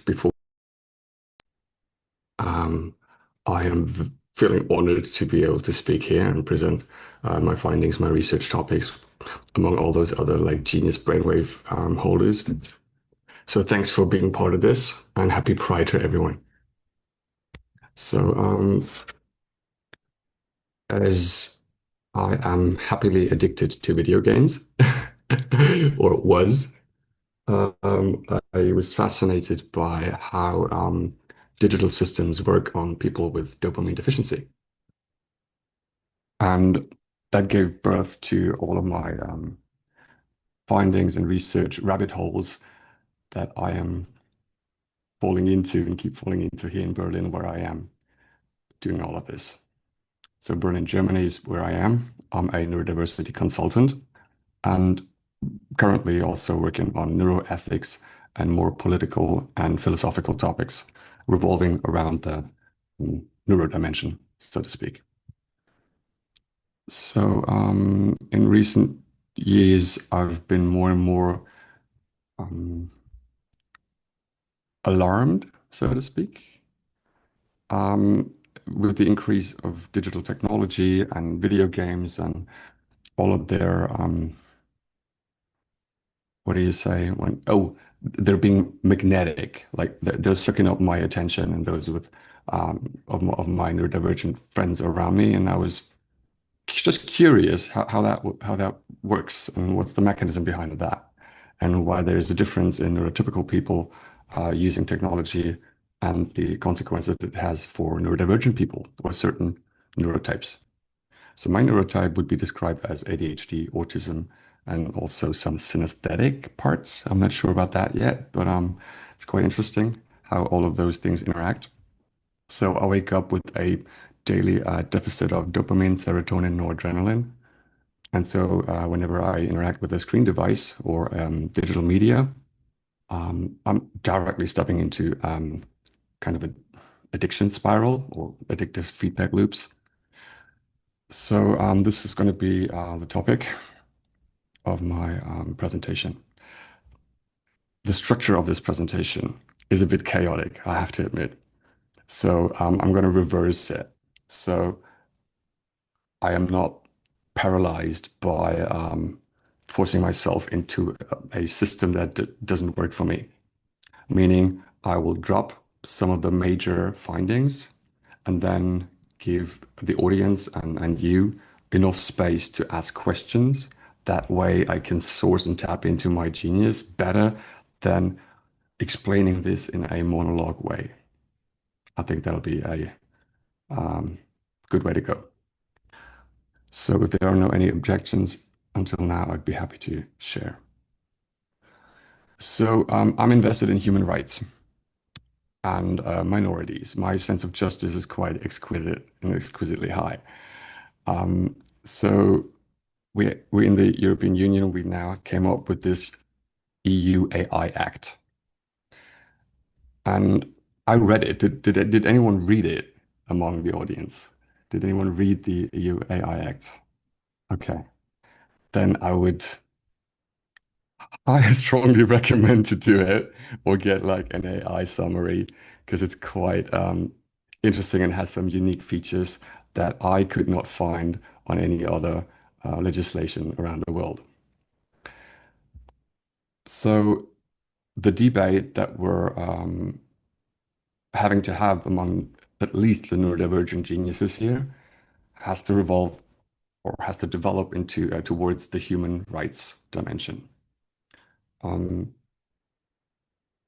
Before um, I am feeling honored to be able to speak here and present my findings, my research topics, among all those other like genius brainwave holders. So thanks for being part of this, and happy Pride to everyone. So as I am happily addicted to video games, or was. I was fascinated by how digital systems work on people with dopamine deficiency. And that gave birth to all of my findings and research rabbit holes that I am falling into and keep falling into here in Berlin, where I am doing all of this. So Berlin, Germany is where I am. I'm a neurodiversity consultant and currently also working on neuroethics and more political and philosophical topics revolving around the neuro dimension, so to speak. So in recent years, I've been more and more um, alarmed, so to speak, um, with the increase of digital technology and video games and all of their what do you say when they're being magnetic, like they're sucking up my attention and those with of my neurodivergent friends around me, and I was just curious how that works and what's the mechanism behind that, and why there's a difference in neurotypical people using technology and the consequences that it has for neurodivergent people or certain neurotypes. So my neurotype would be described as ADHD, autism, and also some synesthetic parts. I'm not sure about that yet, but it's quite interesting how all of those things interact. So I wake up with a daily deficit of dopamine, serotonin, noradrenaline. And so whenever I interact with a screen device or digital media, I'm directly stepping into kind of an addiction spiral or addictive feedback loops. So this is going to be the topic of my presentation. The structure of this presentation is a bit chaotic, I have to admit. So I'm going to reverse it. So I am not paralyzed by forcing myself into a system that doesn't work for me, meaning I will drop some of the major findings and then give the audience and you enough space to ask questions. That way I can source and tap into my genius better than explaining this in a monologue way. I think that'll be a good way to go. So if there are no any objections until now, I'd be happy to share. So I'm invested in human rights and minorities. My sense of justice is quite exquisite and exquisitely high. So we in the European Union, we now came up with this EU AI Act. And I read it. Did anyone read it among the audience? Did anyone read the EU AI Act? Okay. Then I strongly recommend to do it or get like an AI summary because it's quite interesting and has some unique features that I could not find on any other legislation around the world. So the debate that we're having to have among at least the neurodivergent geniuses here has to revolve or has to develop into towards the human rights dimension. Um,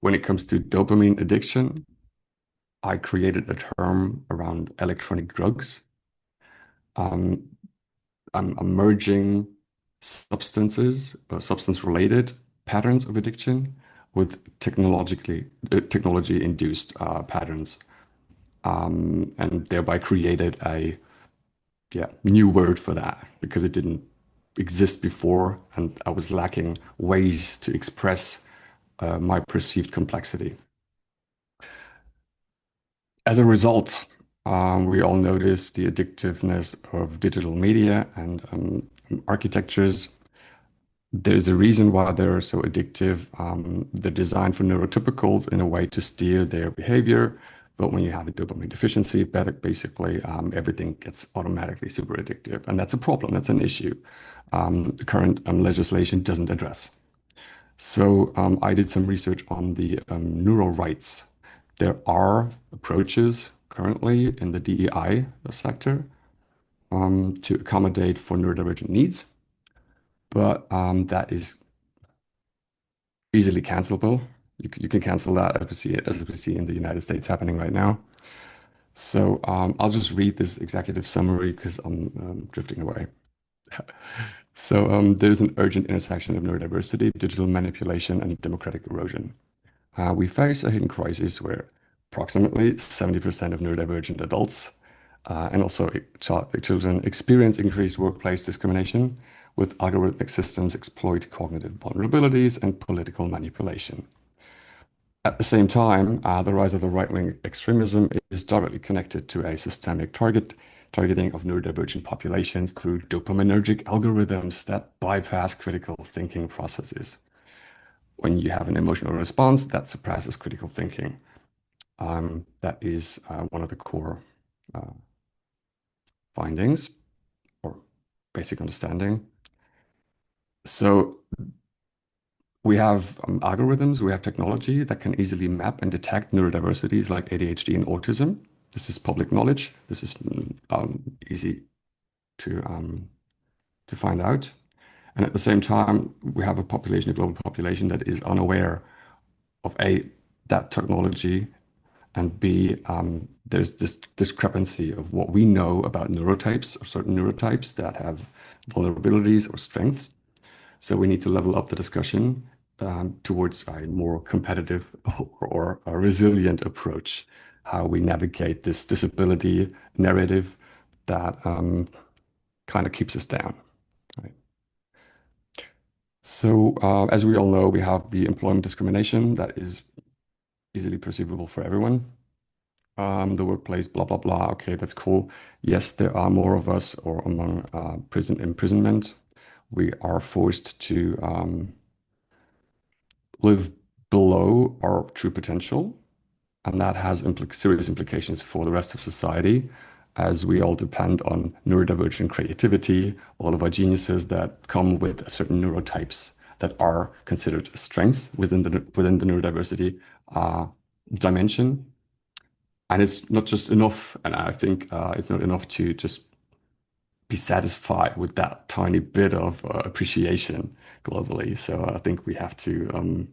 when it comes to dopamine addiction, I created a term around electronic drugs. Um, I'm merging substances, substance-related patterns of addiction with technology-induced patterns, and thereby created a new word for that because it didn't exist before, and I was lacking ways to express my perceived complexity. As a result, we all notice the addictiveness of digital media and architectures. There's a reason why they're so addictive. They're designed for neurotypicals in a way to steer their behavior. But when you have a dopamine deficiency, basically everything gets automatically super addictive. And that's a problem. That's an issue the current legislation doesn't address. So I did some research on the neuro-rights. There are approaches currently in the DEI sector to accommodate for neurodivergent needs, but that is easily cancelable. You can cancel that as we see in the United States happening right now. So I'll just read this executive summary because I'm drifting away. So there's an urgent intersection of neurodiversity, digital manipulation, and democratic erosion. We face a hidden crisis where approximately 70% of neurodivergent adults and also children experience increased workplace discrimination, with algorithmic systems exploit cognitive vulnerabilities and political manipulation. At the same time, the rise of the right-wing extremism is directly connected to a systemic targeting of neurodivergent populations through dopaminergic algorithms that bypass critical thinking processes. When you have an emotional response that suppresses critical thinking, that is one of the core uh, findings or basic understanding. So we have algorithms, we have technology that can easily map and detect neurodiversities like ADHD and autism. This is public knowledge. This is easy to find out. And at the same time, we have a population, a global population that is unaware of A, that technology, and B, there's this discrepancy of what we know about neurotypes or certain neurotypes that have vulnerabilities or strengths. So we need to level up the discussion towards a more competitive or a resilient approach, how we navigate this disability narrative that kind of keeps us down. Right? So as we all know, we have the employment discrimination that is easily perceivable for everyone. The workplace, blah, blah, blah. Okay, that's cool. Yes, there are more of us or among prison imprisonment. We are forced to live below our true potential, and that has serious implications for the rest of society, as we all depend on neurodivergent creativity, all of our geniuses that come with certain neurotypes that are considered strengths within the neurodiversity dimension. And it's not just enough, and I think it's not enough to just be satisfied with that tiny bit of appreciation globally. So I think we have to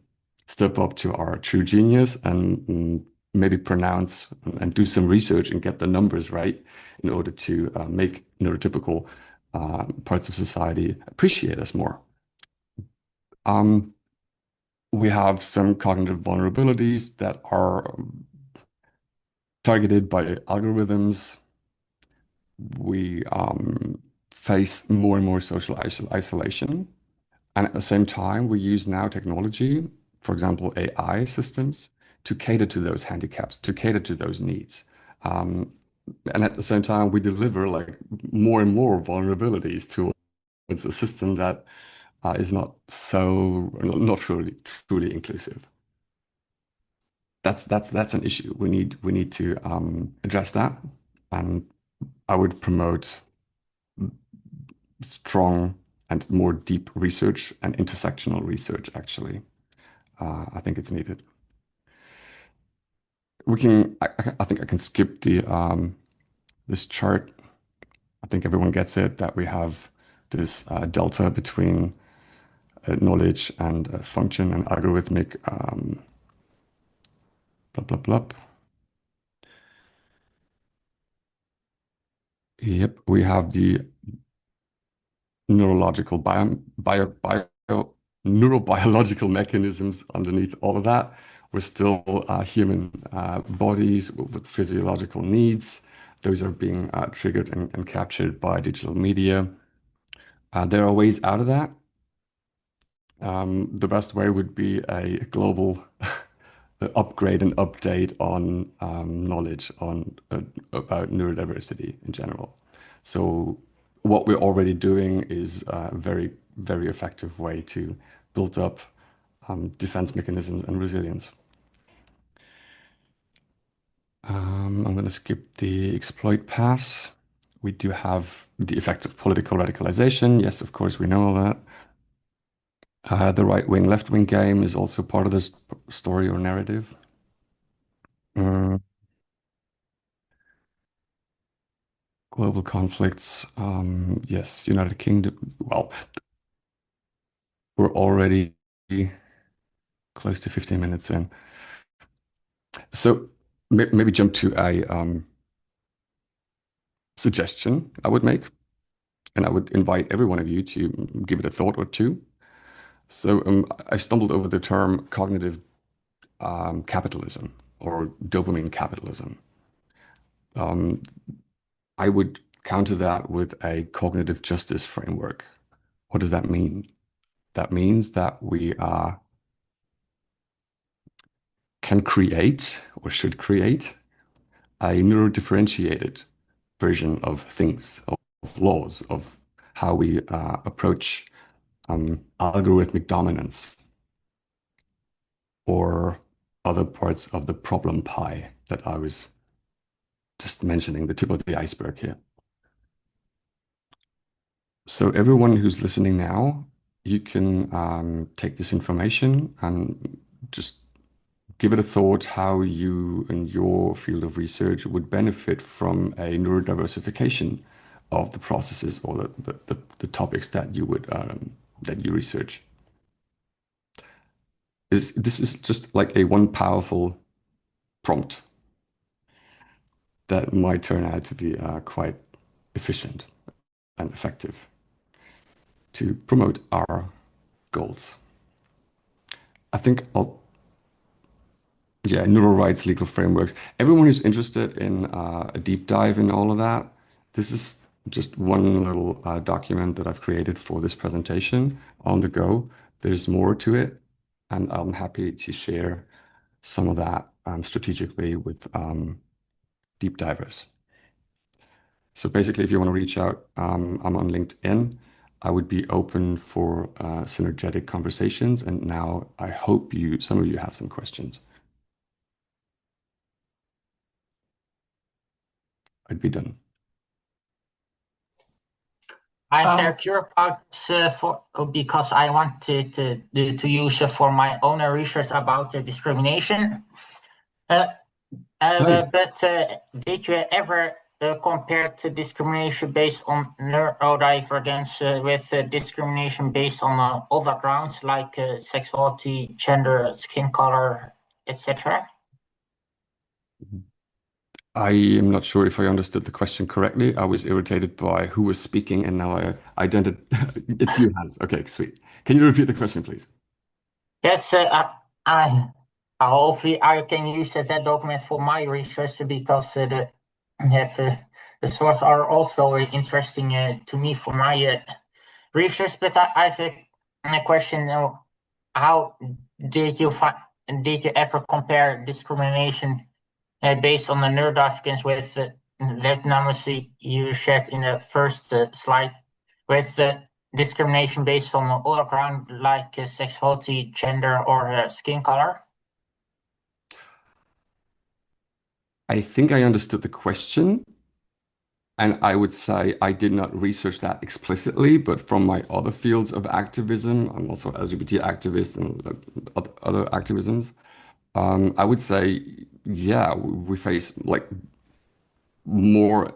step up to our true genius and maybe pronounce and do some research and get the numbers right in order to make neurotypical parts of society appreciate us more. Um, we have some cognitive vulnerabilities that are targeted by algorithms. We face more and more social isolation. And at the same time, we use now technology, for example, AI systems, to cater to those handicaps, to cater to those needs. Um, and at the same time, we deliver like more and more vulnerabilities towards a system that is not truly inclusive. That's an issue. We need to address that, and I would promote strong and more deep research and intersectional research, actually. I think it's needed. I think I can skip this chart. I think everyone gets it that we have this delta between knowledge and function and algorithmic blah, blah, blah. Yep, we have the neurological neurobiological mechanisms underneath all of that. We're still human bodies with physiological needs. Those are being triggered and captured by digital media. There are ways out of that. The best way would be a global upgrade and update on knowledge on about neurodiversity in general. So what we're already doing is a very, very effective way to build up defense mechanisms and resilience. I'm going to skip the exploit pass. We do have the effects of political radicalization. Yes, of course, we know all that. The right-wing, left-wing game is also part of this story or narrative. Mm, global conflicts. Yes, United Kingdom. Well, we're already close to 15 minutes in. So maybe jump to a suggestion I would make, and I would invite every one of you to give it a thought or two. So I stumbled over the term cognitive capitalism or dopamine capitalism. Um, I would counter that with a cognitive justice framework. What does that mean? That means that we can create or should create a neurodifferentiated version of things, of laws, of how we approach algorithmic dominance or other parts of the problem pie that I was just mentioning, the tip of the iceberg here. So everyone who's listening now, you can take this information and just give it a thought how you and your field of research would benefit from a neurodiversification of the processes or the topics that you would that you research. This is just like a one powerful prompt that might turn out to be quite efficient and effective to promote our goals. I think yeah, neural rights, legal frameworks. Everyone who's interested in a deep dive in all of that, this is just one little document that I've created for this presentation on the go. There's more to it, and I'm happy to share some of that strategically with deep divers. So basically, if you want to reach out, I'm on LinkedIn. I would be open for synergetic conversations. And now I hope some of you have some questions. I'd be done. I'm very curious about because I wanted to use for my own research about discrimination. But did you ever compare to discrimination based on neurodivergence with discrimination based on other grounds like sexuality, gender, skin color, etc.? I am not sure if I understood the question correctly. I was irritated by who was speaking, and now I identified it's you, Hans. Okay, sweet. Can you repeat the question, please? Yes, I hopefully I can use that document for my research because the sources are also interesting to me for my research. But I have a question: how did you find? Did you ever compare discrimination based on the neurodivergence with that numbers you shared in the first slide with discrimination based on all ground like sexuality, gender, or skin color? I think I understood the question, and I would say I did not research that explicitly, but from my other fields of activism, I'm also LGBT activist and other activisms. I would say, yeah, we face like more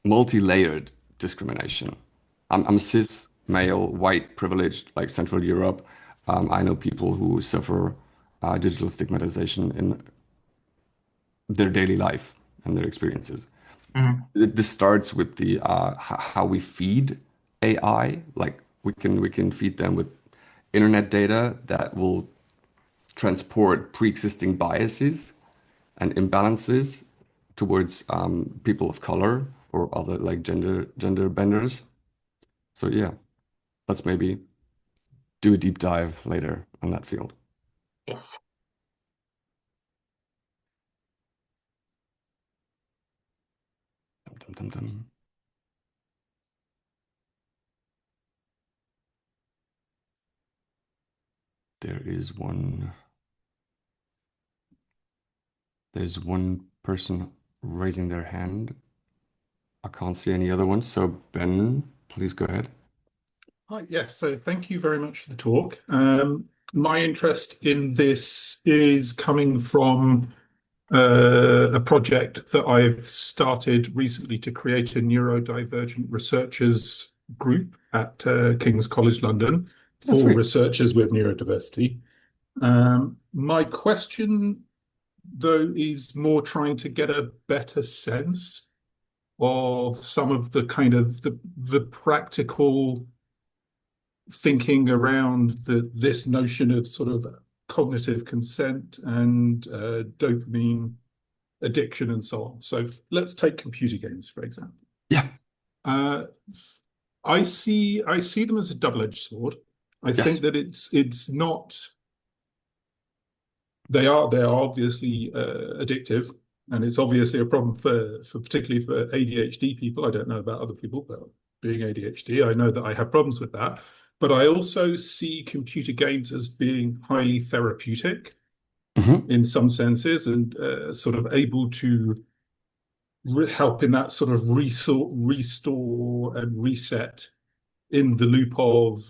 multi-layered discrimination. I'm cis, male, white, privileged, like Central Europe. I know people who suffer digital stigmatization in their daily life and their experiences. Mm. This starts with the how we feed AI. Like we can feed them with internet data that will transport pre-existing biases and imbalances towards people of color or other like gender benders. So yeah, let's maybe do a deep dive later on that field. Yes. Dum, dum, dum, dum. is one. There's one person raising their hand. I can't see any other ones. So Ben, please go ahead. Hi, yes, so thank you very much for the talk. My interest in this is coming from a project that I've started recently to create a neurodivergent researchers group at King's College London That's for sweet. researchers with neurodiversity. My question, though, is more trying to get a better sense of some of the kind of the practical thinking around this notion of sort of cognitive consent and dopamine addiction and so on. So let's take computer games, for example. Yeah. Uh, I see them as a double-edged sword. I Yes. think that it's not. They are obviously addictive, and it's obviously a problem for particularly for ADHD people. I don't know about other people, but being ADHD, I know that I have problems with that. But I also see computer games as being highly therapeutic in some senses, and sort of able to help in that sort of restore and reset in the loop of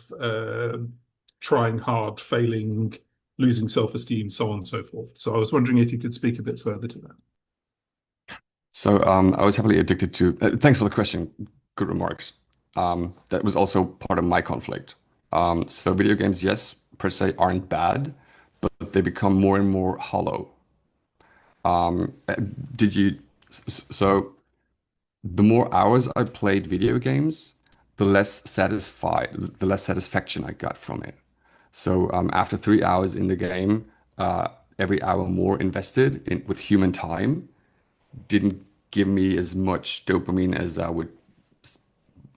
trying hard, failing, losing self-esteem, so on and so forth. So I was wondering if you could speak a bit further to that. So I was heavily addicted to. Thanks for the question. Good remarks. That was also part of my conflict. So video games, yes, per se, aren't bad, but they become more and more hollow. Did you? So the more hours I played video games, the less satisfaction I got from it. So after 3 hours in the game, every hour more invested in with human time didn't give me as much dopamine as I would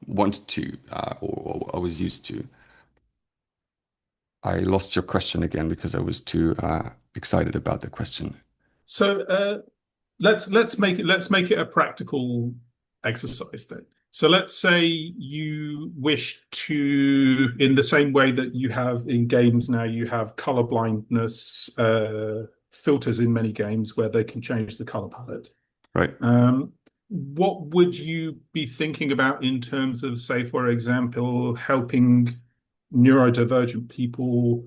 want to or I was used to. I lost your question again because I was too excited about the question. So let's make it a practical exercise then. So let's say you wish to, in the same way that you have in games now, you have color blindness filters in many games where they can change the color palette. Right. What would you be thinking about in terms of, say, for example, helping neurodivergent people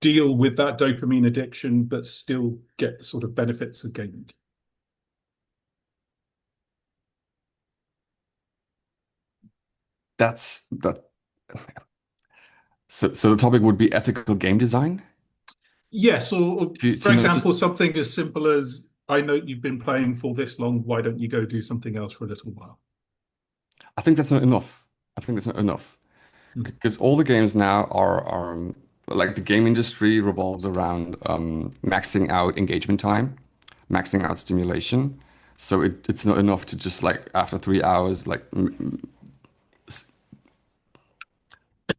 deal with that dopamine addiction, but still get the sort of benefits of gaming? That's that. So the topic would be ethical game design. Yes, or for To not just. example, something as simple as, I know you've been playing for this long, why don't you go do something else for a little while? I think that's not enough. I think that's not enough because all the games now are like the game industry revolves around maxing out engagement time, maxing out stimulation. So it's not enough to just like after 3 hours like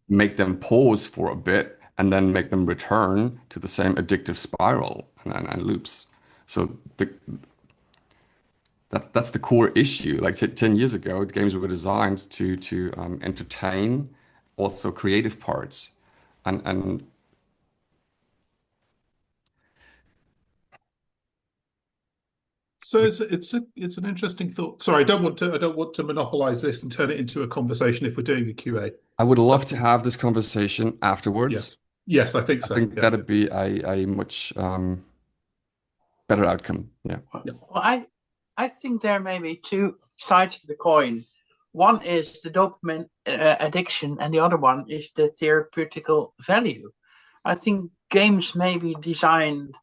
make them pause for a bit and then make them return to the same addictive spiral and loops. So that's the core issue. Like 10 years ago, games were designed to entertain, also creative parts, and So it's an interesting thought. Sorry, I don't want to monopolize this and turn it into a conversation if we're doing a QA. I would love to have this conversation Yeah. afterwards. Yes, I think I so. think Yeah. that'd be a much better outcome. Yeah. Yeah. Well, I think there may be two sides of the coin. One is the dopamine addiction, and the other one is the therapeutical value. I think games may be designed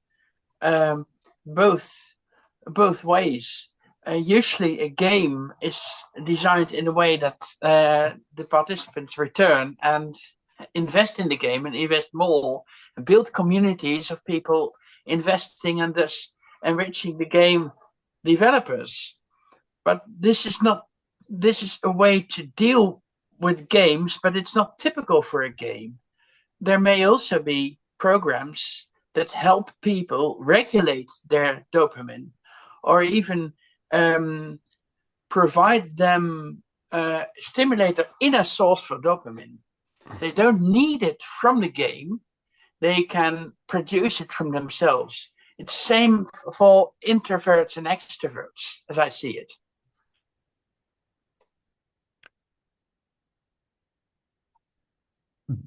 both ways. Usually, a game is designed in a way that the participants return and invest in the game and invest more, and build communities of people investing and thus enriching the game developers. But this is a way to deal with games, but it's not typical for a game. There may also be programs that help people regulate their dopamine, or even provide them stimulate their inner source for dopamine. They don't need it from the game. they can produce it from themselves. It's same for introverts and extroverts, as I see it.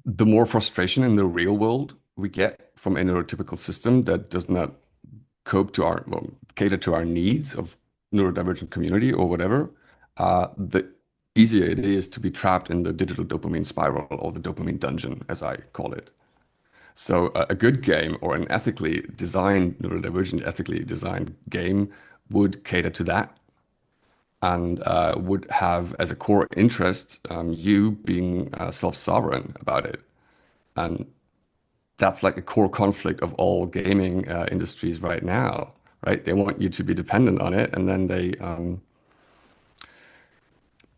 The more frustration in the real world we get from a neurotypical system that does not cope to our, well, cater to our needs of neurodivergent community or whatever, the easier it is to be trapped in the digital dopamine spiral or the dopamine dungeon, as I call it. So a good game or an ethically designed, neurodivergent, ethically designed game would cater to that and would have as a core interest you being self-sovereign about it. And that's like a core conflict of all gaming industries right now, right? They want you to be dependent on it, and then they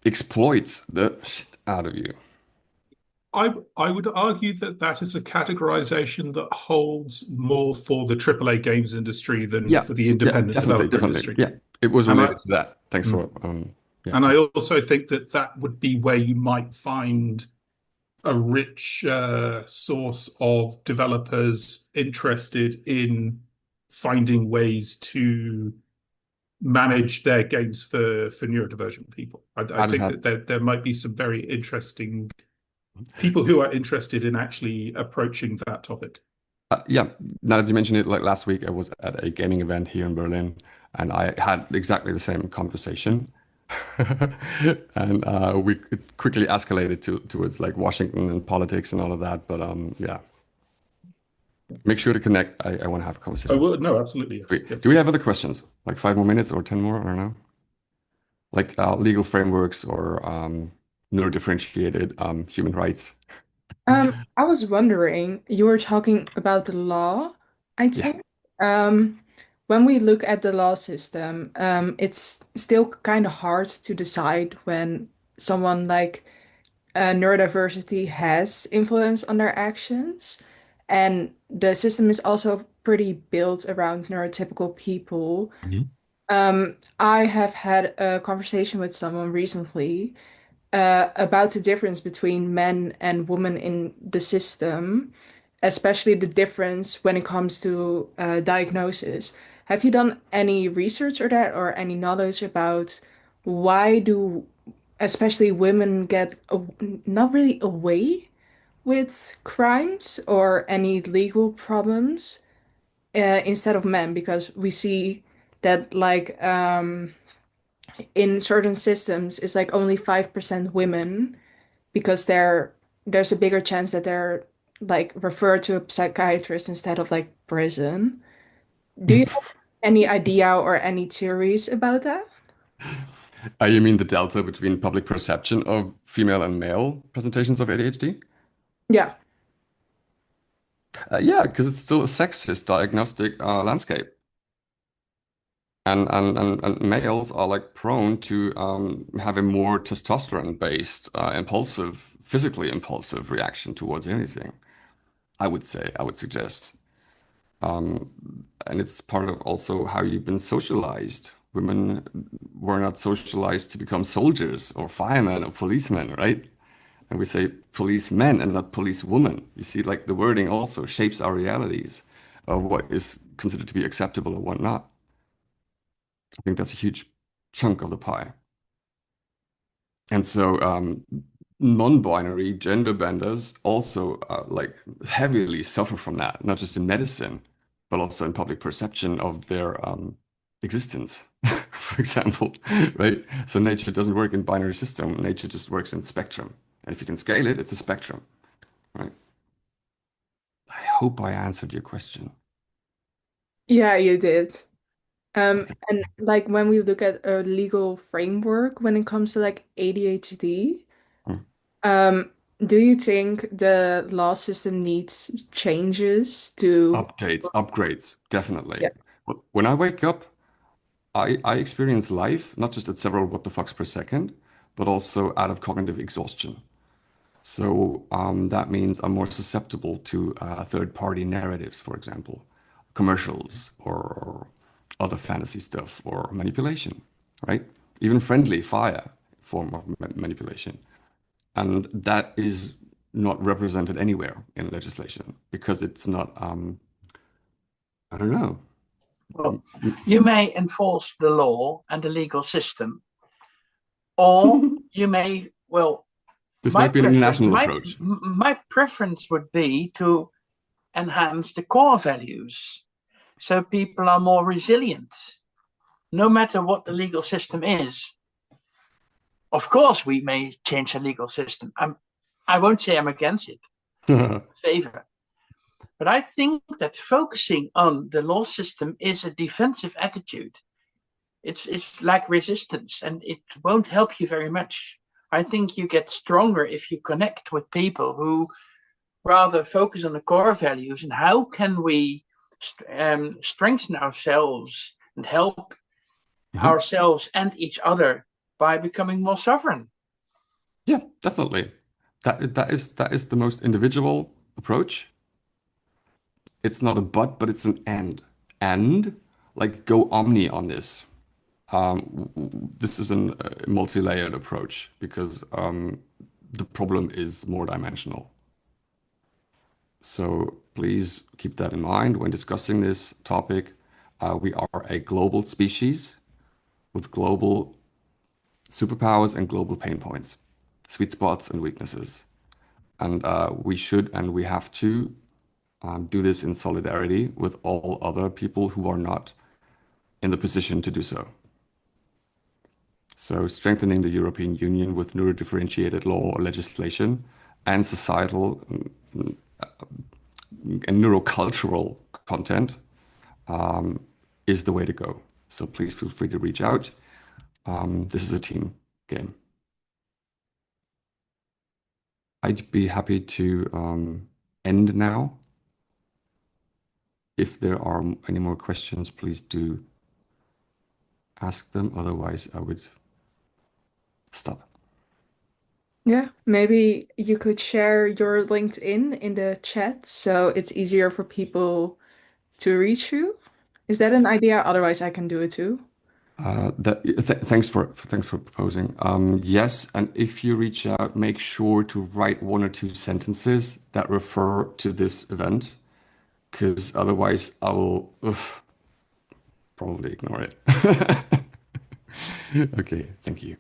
exploit the shit out of you. I would argue that that is a categorization that holds more for the AAA games industry than Yeah, for the yeah, independent definitely, developer definitely. industry. Yeah, it was And I, related to that. Thanks for yeah. and I also think that that would be where you might find a rich source of developers interested in finding ways to manage their games for neurodivergent people. I think that there might be some very interesting people who are interested in actually approaching that topic. Yeah, now that you mentioned it, like last week, I was at a gaming event here in Berlin, and I had exactly the same conversation. And we quickly escalated towards like Washington and politics and all of that. But yeah, make sure to connect. I want to have a I conversation. will, no, absolutely. Yes, yes. Do we have other questions? Like 5 more minutes or 10 more? I don't know. Like legal frameworks or neurodifferentiated human rights. I was wondering, you were talking about the law, I Yeah. think. When we look at the law system, it's still kind of hard to decide when someone like neurodiversity has influence on their actions. And the system is also pretty built around neurotypical people. Mhm. I have had a conversation with someone recently about the difference between men and women in the system, especially the difference when it comes to diagnosis. Have you done any research or that, or any knowledge about why do especially women get not really away with crimes or any legal problems instead of men? Because we see that like in certain systems it's like only 5% women because there's a bigger chance that they're like referred to a psychiatrist instead of like prison. Do you have any idea or any theories about that? You mean the delta between public perception of female and male presentations of ADHD? Yeah. Yeah, because it's still a sexist diagnostic landscape. And males are like prone to have a more testosterone-based, impulsive, physically impulsive reaction towards anything. I would say, I would suggest. And it's part of also how you've been socialized. Women were not socialized to become soldiers or firemen or policemen, right? And we say policemen and not policewomen. You see, like the wording also shapes our realities of what is considered to be acceptable or what not. I think that's a huge chunk of the pie. And so non-binary gender benders also like heavily suffer from that, not just in medicine, but also in public perception of their existence, for example, right? So nature doesn't work in binary system. Nature just works in spectrum. And if you can scale it, it's a spectrum, right? I hope I answered your question. Yeah, you did. And like when we look at a legal framework when it comes to like ADHD, Hmm. do you think the law system needs changes to Updates, upgrades, definitely. yeah. When I wake up, I experience life not just at several what the fucks per second, but also out of cognitive exhaustion. So that means I'm more susceptible to third-party narratives, for example, commercials or other fantasy stuff or manipulation, right? Even friendly fire form of manipulation. And that is not represented anywhere in legislation because it's not, I don't know. Well, you may enforce the law and the legal system, or you may, well, This might be an international approach. my preference would be to enhance the core values so people are more resilient, no matter what the legal system is. Of course, we may change the legal system. I won't say I'm against it, favor. But I think that focusing on the law system is a defensive attitude. It's like resistance, and it won't help you very much. I think you get stronger if you connect with people who rather focus on the core values and how can we strengthen ourselves and help ourselves and each other by becoming more sovereign. Yeah, definitely. That is the most individual approach. It's not a but it's an and. And like go omni on this. This is a multi-layered approach because the problem is more dimensional. So please keep that in mind when discussing this topic. We are a global species with global superpowers and global pain points, sweet spots and weaknesses. And we should and we have to do this in solidarity with all other people who are not in the position to do so. So strengthening the European Union with neurodifferentiated law or legislation and societal and neurocultural content is the way to go. So please feel free to reach out. This is a team game. I'd be happy to end now. If there are any more questions, please do ask them. Otherwise, I would stop. Yeah, maybe you could share your LinkedIn in the chat so it's easier for people to reach you. Is that an idea? Otherwise, I can do it too. Thanks for proposing. Yes, and if you reach out, make sure to write 1 or 2 sentences that refer to this event, because otherwise I will probably ignore it. Okay, thank you.